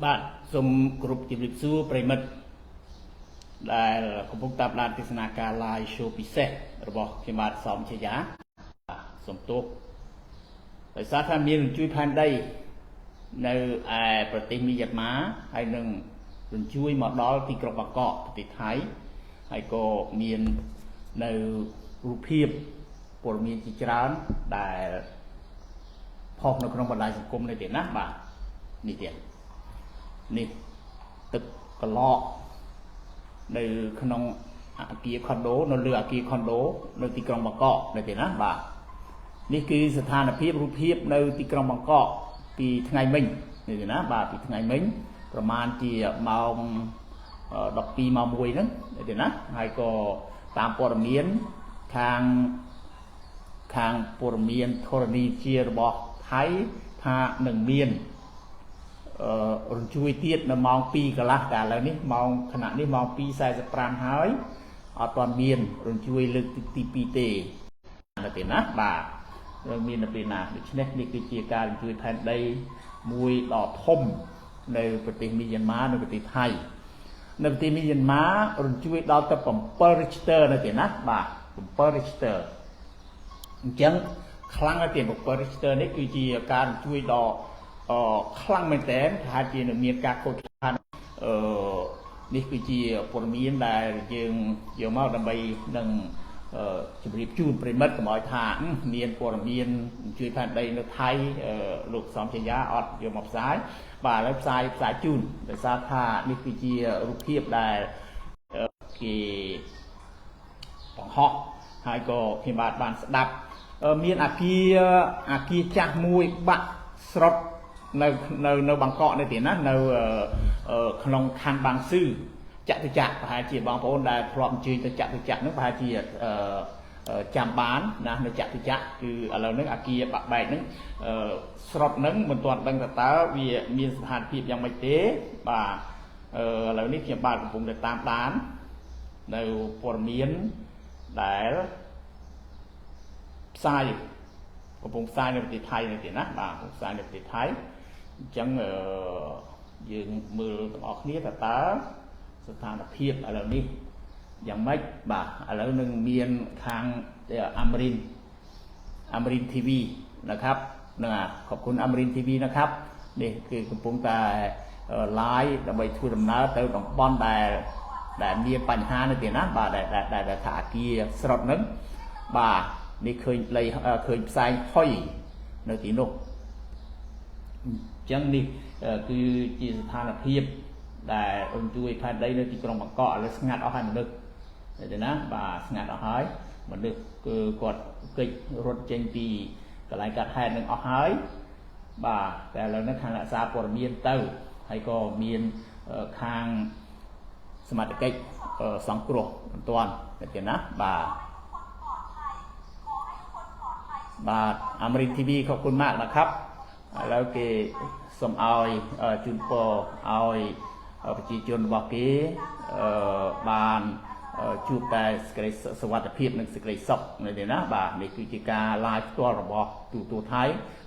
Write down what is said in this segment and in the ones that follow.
បាទសូមគោរពជម្រាបសួរប្រិមិត្តដែលកំពុងតាមដានទស្សនាការ live show ពិសេសរបស់ខ្ញុំបាទសំជាយាសូមទោសដោយសារថាមានរញ្ជួយផែនដីនៅឯប្រទេសមីយ៉ាន់ម៉ាហើយនឹងរញ្ជួយមកដល់ទីក្រុងបាងកកប្រទេសថៃហើយក៏មាននៅរូបភាពព័ត៌មានជាច្រើនដែលផុសនៅក្នុងបណ្ដាញសង្គមនេះទៀតណាបាទនេះទៀតនេះទឹកកឡកនៅក្នុងអគារខុនដូនៅលើអគារខុនដូនៅទីក្រុងបាងកកនេះទេណាបាទនេះគឺស្ថានភាពរូបភាពនៅទីក្រុងបាងកកពីថ្ងៃមិញនេះទេណាបាទពីថ្ងៃមិញប្រហែលជាម៉ោង12ម៉ោង1ហ្នឹងនេះទេណាហើយក៏តាមព័ត៌មានខាងព័ត៌មានធរណីជារបស់ថៃថានឹងមានរញ្ជួយទៀតនៅម៉ោង2កន្លះតែឥឡូវនេះម៉ោងខណៈនេះម៉ោង2:45ហើយអត់ទាន់មានរញ្ជួយលើកទី2ទេនៅពេលណាបាទមាននៅពេលណាដូច្នេះនេះគឺជាការរញ្ជួយផែនដីមួយដ៏ធំនៅប្រទេសមីយ៉ាន់ម៉ានៅប្រទេសថៃនៅប្រទេសមីយ៉ាន់ម៉ារញ្ជួយដល់ទៅ7 Richter នៅពេលណាបាទ7 Richter អញ្ចឹងខ្លាំងណាស់ទៀត7 Richter នេះគឺជាការរញ្ជួយដ៏ខ្លាំងមែនតើប្រហែលជានឹងមានការខូចខាតនេះគឺជាព័ត៌មានដែលយើងយកមកដើម្បីនឹងជម្រាបជូនប្រិមិត្តកុំឲ្យថាមានព័ត៌មានជួយផែនដីនៅថៃលោកសំជាយាអត់យកមកផ្សាយបាទឥឡូវផ្សាយជូនដោយសារថានេះគឺជារូបភាពដែលគេបង្ហោះហើយក៏ខ្ញុំបានស្ដាប់មានអាគារចាស់មួយបាក់ស្រុតនៅបាងកកនេះទៀតណានៅក្នុងខណ្ឌបាងស៊ឺចតុចក្រប្រហែលជាបងប្អូនដែលធ្លាប់អញ្ជើញទៅចតុចក្រហ្នឹងប្រហែលជាចាំបានណានៅចតុចក្រគឺឥឡូវហ្នឹងអាគារបាក់បែកហ្នឹងស្រុតហ្នឹងមិនទាន់ដឹងថាតើវាមានស្ថានភាពយ៉ាងម៉េចទេបាទឥឡូវនេះខ្ញុំបាទកំពុងតែតាមដាននៅព័ត៌មានដែលផ្សាយកំពុងផ្សាយនៅប្រទេសថៃនេះទៀតណាបាទកំពុងផ្សាយនៅប្រទេសថៃអញ្ចឹងយើងមើលទាំងអស់គ្នាថាតើស្ថានភាពឥឡូវនេះយ៉ាងម៉េចបាទឥឡូវនឹងមានខាងអាមរីន TV นะครับនឹងខอบคุณអាមរីន TV นะครับនេះគឺកំពុងតែ live ដើម្បីធ្វើដំណើរទៅតំបន់ដែលមានបញ្ហានៅទីណាបាទដែលថាអាគារស្រុតហ្នឹងបាទនេះឃើញផ្សែងហុយនៅទីនោះអញ្ចឹងនេះគឺជាស្ថានភាពដែលរញ្ជួយផែនដីនៅទីក្រុងបាងកកឥឡូវស្ងាត់អស់ហើយមនុស្សទេណាបាទស្ងាត់អស់ហើយមនុស្សគឺគាត់កិច្ចរត់ចេញពីកន្លែងកាត់ហេតុនឹងអស់ហើយបាទតែឥឡូវនេះខាងរក្សាព័ត៌មានទៅហើយក៏មានខាងសមត្ថកិច្ចសង្គ្រោះបន្ទាន់ទេណាបាទអាមរីន TV ขอบคุณมากนะครับแล้วគេសូមឲ្យជូនពរឲ្យប្រជាជនរបស់គេបានជួបតែសេចក្តីសុវត្ថិភាពនិងសេចក្តីសុខនៅនេះណាបាទនេះគឺជាការ live ផ្ទាល់របស់ទូថៃ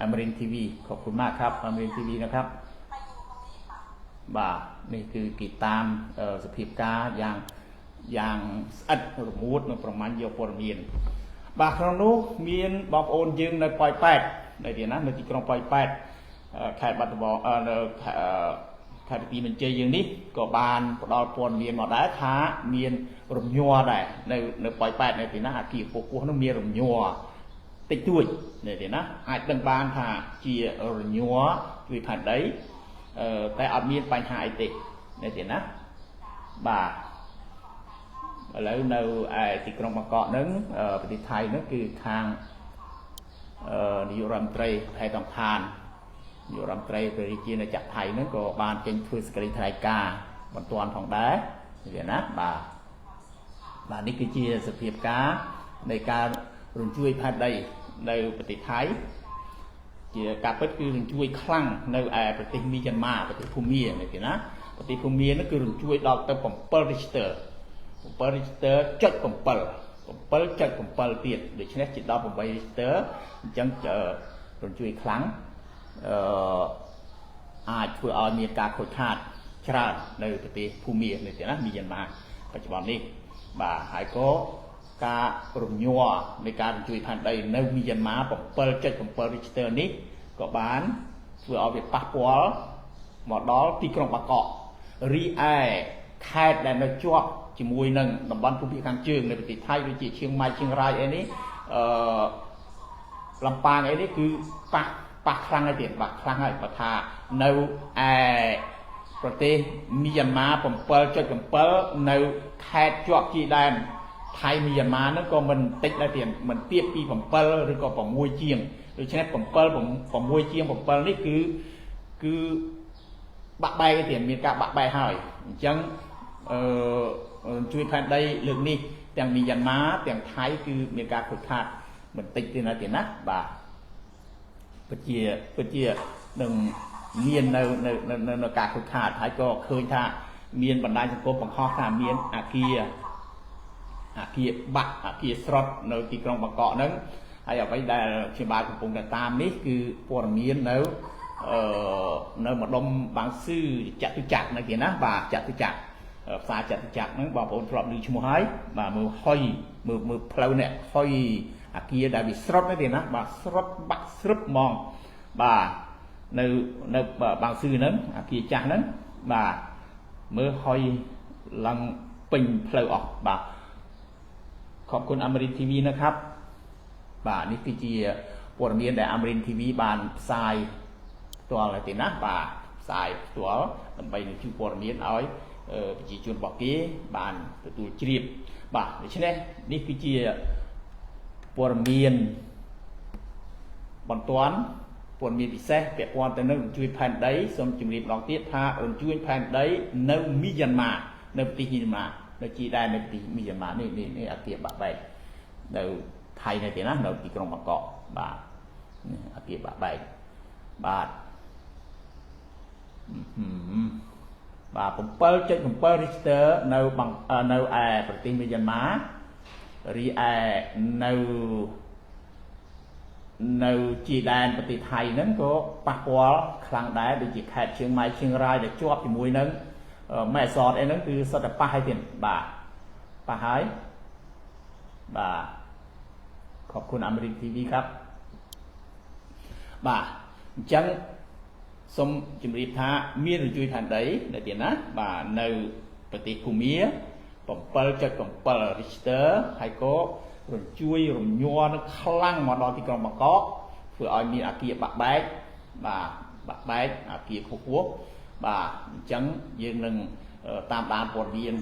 អាមរីន TV ขอบคุณมากครับអាមរីន TV นะครับបាទនេះគឺគេតាមសភាពការយ៉ាងស្អិតរមួតនិងប្រមាញ់យកព័ត៌មានបាទក្នុងនោះមានបងប្អូនយើងនៅប៉ោយប៉ែតនៅទីណានៅទីក្រុងប៉ោយប៉ែតខេត្តបាត់ដំបងនៅខេត្តទីមន្ជ័យយើងនេះក៏បានផ្ដល់ព័ត៌មានមកដែរថាមានរំញ័រដែរនៅប៉ោយប៉ែតនៅទីណាអាគារពោះនោះមានរំញ័រតិចតួចនៅទីណាអាចដឹងបានថាជារំញ័រជួយផែនដីតែអត់មានបញ្ហាអីទេនៅទីណាបាទឥឡូវនៅឯទីក្រុងបាងកកហ្នឹងប្រទេសថៃហ្នឹងគឺខាងនាយករដ្ឋមន្ត្រីថៃតំឋាននាយករដ្ឋមន្ត្រីព្រះរាជាណាចក្រថៃហ្នឹងក៏បានចេញធ្វើសេចក្តីថ្លែងការណ៍បន្ទាន់ផងដែរឃើញណាបាទនេះគឺជាសភាពការនៃការរញ្ជួយផែនដីនៅប្រទេសថៃជាការពិតគឺរញ្ជួយខ្លាំងនៅឯប្រទេសមីយ៉ាន់ម៉ាប្រទេសភូមានេះទេណាប្រទេសភូមាហ្នឹងគឺរញ្ជួយដល់ទៅ7 Richter 7 Richter 7.7 ទៀតដូច្នេះជា18 Richter អញ្ចឹងរញ្ជួយខ្លាំង អាចធ្វើឲ្យមានការខូចខាតច្រើននៅប្រទេសភូមានៅទីណាមីយ៉ាន់ម៉ាបច្ចុប្បន្ននេះបាទហើយក៏ការរំញ័រនៃការរញ្ជួយផែនដីនៅមីយ៉ាន់ម៉ា 7.7 Richter នេះក៏បានធ្វើឲ្យវាប៉ះពាល់មកដល់ទីក្រុងបាងកករីឯខេត្តដែលនៅជាប់ជាមួយនឹងតំបន់ភូមិភាគខាងជើងនៃប្រទេសថៃដូចជាឈៀងម៉ៃឈៀងរ៉ាយអីនេះលំប៉ាងអីនេះគឺប៉ះខ្លាំងហើយទៀតបាទខ្លាំងហើយបើថានៅឯប្រទេសមីយ៉ាន់ម៉ា 7.7 នៅខេត្តជាប់ជាដែនថៃមីយ៉ាន់ម៉ាហ្នឹងក៏មិនតិចដែរទៀតមិនទាបពី7ឬក៏6ជាងដូច្នេះ6ជាង7នេះគឺបាក់បែកទៀតមានការបាក់បែកហើយអញ្ចឹងជួយផែនដីលើកនេះទាំងមីយ៉ាន់ម៉ាទាំងថៃគឺមានការខូចខាតបន្តិចទេណាបាទពិតជានឹងមាននៅការខូចខាតហើយក៏ឃើញថាមានបណ្ដាញសង្គមបង្ហោះថាមានអគារបាក់អគារស្រុតនៅទីក្រុងបាងកកហ្នឹងហើយអ្វីដែលខ្ញុំបាទកំពុងតែតាមនេះគឺព័ត៌មាននៅម្ដុំបាងស៊ឺចតុចក្រនៅទីណាបាទចតុចក្រផ្សារចតុចក្រហ្នឹងបងប្អូនធ្លាប់ឮឈ្មោះហើយបាទមើលហុយមើលផ្លូវនេះហុយអគារដែលវាស្រុតនេះទេណាបាទស្រុតបាក់ស្រឹបហ្មងបាទនៅបាងស៊ឺហ្នឹងអគារចាស់ហ្នឹងបាទមើលហុយឡើងពេញផ្លូវអស់បាទขอบคุณอมรินทร์ทีวีนะครับបាទនេះគឺជាព័ត៌មានដែលអមរិនធីវីបានផ្សាយផ្ទាល់ហើយទេណាបាទផ្សាយផ្ទាល់ដើម្បីនឹងជួយព័ត៌មានឲ្យប្រជាជនរបស់គេបានទទួលជ្រាបបាទដូច្នេះនេះគឺជាព័ត៌មានបន្ទាន់ព័ត៌មានពិសេសពាក់ព័ន្ធទៅនឹងរញ្ជួយផែនដីសូមជម្រាបម្ដងទៀតថារញ្ជួយផែនដីនៅមីយ៉ាន់ម៉ានៅប្រទេសមីយ៉ាន់ម៉ានៅជាដែរនៅប្រទេសមីយ៉ាន់ម៉ានេះអគារបាក់បែកនៅថៃនៅទីណានៅទីក្រុងបាងកកបាទអគារបាក់បែកបាទ7.7 Richter នៅឯប្រទេសមីយ៉ាន់ម៉ារីឯនៅជាដែនប្រទេសថៃហ្នឹងក៏ប៉ះពាល់ខ្លាំងដែរដូចជាខេត្តឈៀងម៉ៃឈៀងរ៉ាយដែលជាប់ជាមួយនឹងម៉ែសតអីហ្នឹងគឺសុទ្ធតែប៉ះហើយទៀតបាទប៉ះហើយបាទขอบคุณอมรินทร์ทีวีครับបាទអញ្ចឹងសូមជម្រាបថាមានរញ្ជួយផែនដីនៅទីណាបាទនៅប្រទេសភូមា 7.7 Richter ហើយក៏រញ្ជួយរំញ័រនឹងខ្លាំងមកដល់ទីក្រុងបាងកកធ្វើឲ្យមានអគារបាក់បែកបាទបាក់បែកអគារខ្ពស់បាទអញ្ចឹងយើងនឹងតាមដានព័ត៌មាន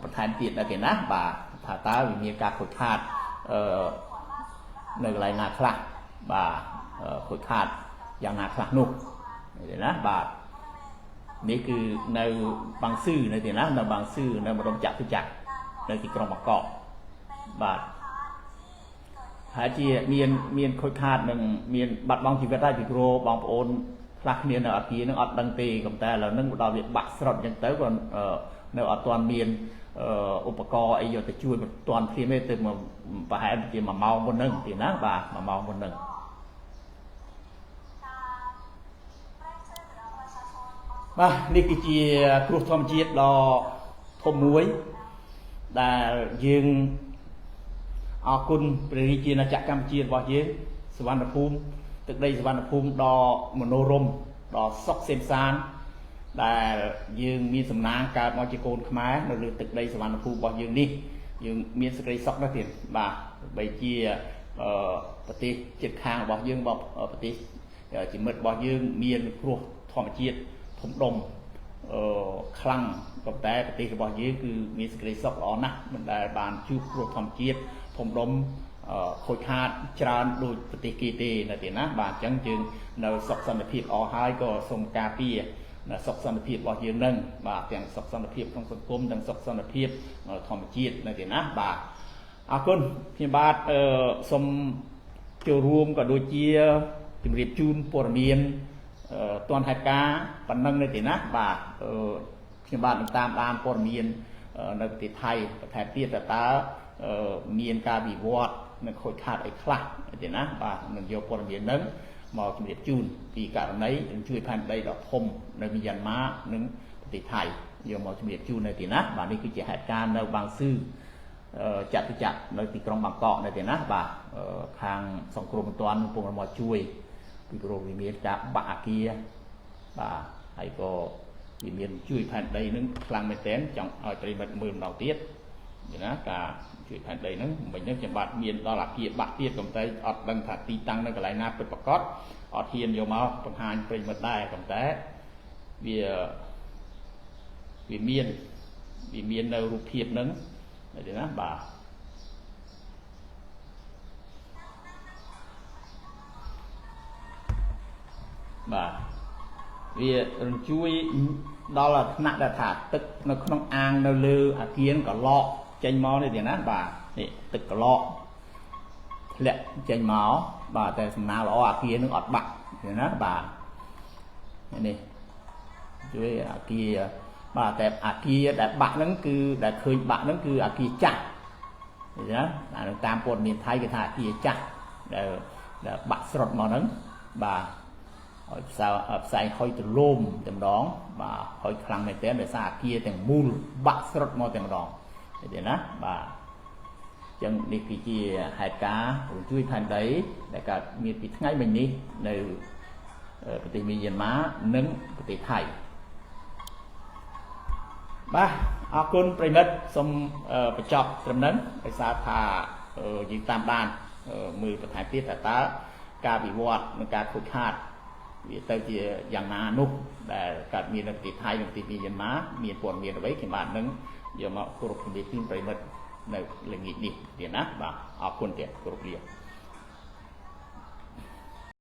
បន្ថែមទៀតដែរទេណាបាទថាតើវាមានការខូចខាតនៅកន្លែងណាខ្លះបាទខូចខាតយ៉ាងណាខ្លះនោះទេណាបាទនេះគឺនៅបាងស៊ឺនៅទីណានៅបាងស៊ឺនៅម្ដុំចតុចក្រនៅទីក្រុងបាងកកបាទហើយជាមានខូចខាតនឹងមានបាត់បង់ជីវិតហើយពីព្រោះបងប្អូនខ្លះគ្នានៅអគារនឹងអត់ដឹងទេប៉ុន្តែឥឡូវហ្នឹងដល់វាបាក់ស្រុតអញ្ចឹងទៅក៏នៅអត់ទាន់មានឧបករណ៍អីយកទៅជួយមិនទាន់ព្រាមទេទៅប្រហែលជា1ម៉ោងមុនហ្នឹងទីណាបាទ1ម៉ោងមុនហ្នឹងបាទនេះគឺជាគ្រោះធម្មជាតិដ៏ធំមួយដែលយើងអរគុណព្រះរាជាណាចក្រកម្ពុជារបស់យើងសវណ្ណភូមិទឹកដីសវណ្ណភូមិដ៏មនោរម្យដ៏សុខសេមសាន្តដែលយើងមានសំណាងកើតមកជាកូនខ្មែរនៅលើទឹកដីសវណ្ណភូមិរបស់យើងនេះយើងមានសេចក្តីសុខណាស់ទៀតបាទបីជាប្រទេសជិតខាងរបស់យើងប្រទេសជាមិត្តរបស់យើងមានគ្រោះធម្មជាតិធំដុំខ្លាំងប៉ុន្តែប្រទេសរបស់យើងគឺមានសេចក្តីសុខល្អណាស់មិនដែលបានជួបគ្រោះធម្មជាតិធំដុំខូចខាតច្រើនដូចប្រទេសគេទេនៅទីណាបាទអញ្ចឹងយើងនៅសុខសន្តិភាពអស់ហើយក៏សូមការពារសុខសន្តិភាពរបស់យើងនឹងបាទទាំងសុខសន្តិភាពក្នុងសង្គមទាំងសុខសន្តិភាពធម្មជាតិនៅទីណាបាទអរគុណខ្ញុំបាទសូមចូលរួមក៏ដូចជាជម្រាបជូនព័ត៌មានទាន់ហេតុការណ៍ប៉ុណ្ណឹងនៅទីណាបាទខ្ញុំបាទនឹងតាមដានព័ត៌មាននៅប្រទេសថៃបន្ថែមទៀតតើមានការវិវត្តនិងខូចខាតអីខ្លះទេណាបាទនឹងយកព័ត៌មានហ្នឹង មកជំរាបជូនពីករណីជួយផែនដីដ៏ធំនៅមីយ៉ាន់ម៉ានិងប្រទេសថៃយកមកជំរាបជូននៅទីណាបាទនេះគឺជាហេតុការណ៍នៅបាងស៊ឺចាត់នៅទីក្រុងបាងកកនៅទីណាបាទខាងសង្គ្រោះបន្ទាន់កំពុងមកជួយពីព្រោះវាមានការបាក់អាគារបាទហើយក៏វាមានជួយផែនដីនឹងខ្លាំងមែនទែនចង់ឲ្យប្រិមិត្តមើលម្ដងទៀតណាការជួយផែនដីហ្នឹងមិញហ្នឹងខ្ញុំបាទមានដល់អាគារបាក់ទៀតក៏តែអត់ដឹងថាទីតាំងនៅកន្លែងណាពិតប្រាកដអត់ហ៊ានយកមកបង្ហាញប្រិមិត្តដែរក៏តែវាមាននៅរូបភាពហ្នឹងទេណាបាទបាទវារំជួយដល់ថ្នាក់ដែលថាទឹកនៅក្នុងអាងនៅលើអាគារក៏ឡកចេញមកនេះទេណាបាទនេះទឹកកឡកធ្លាក់ចេញមកបាទតែសំណាងល្អអាគារនឹងអត់បាក់ទេណាបាទនេះជួយអាគារបាទតែអាគារដែលបាក់ហ្នឹងគឺដែលឃើញបាក់ហ្នឹងគឺអាគារចាស់ទេណាអានឹងតាមព័ត៌មានថៃគេថាអាគារចាស់ដែលបាក់ស្រុតមកហ្នឹងបាទឲ្យផ្សែងហុយទលោមតែម្ដងបាទហុយខ្លាំងមែនទែនដោយសារអាគារទាំងមូលបាក់ស្រុតមកតែម្ដងឃើញទេណាបាទអញ្ចឹងនេះគឺជាហេតុការណ៍រំជួយផែនដីដែលកើតមានពីថ្ងៃមិញនេះនៅប្រទេសមីយ៉ាន់ម៉ានិងប្រទេសថៃបាទអរគុណប្រិមិត្តសូមបញ្ចប់ត្រឹមហ្នឹងដោយសារថាយើងតាមដានមើលបន្ថែមទៀតថាតើការវិវត្តនិងការខូចខាតវាទៅជាយ៉ាងណានោះដែលកើតមាននៅប្រទេសថៃនិងប្រទេសមីយ៉ាន់ម៉ាមានព័ត៌មានអ្វីខ្ញុំបាទនឹងយកមកគោរពជំរាបជូនប្រិមិត្តនៅល្ងាចនេះទៀតណាបាទអរគុណទៀតគោរពលា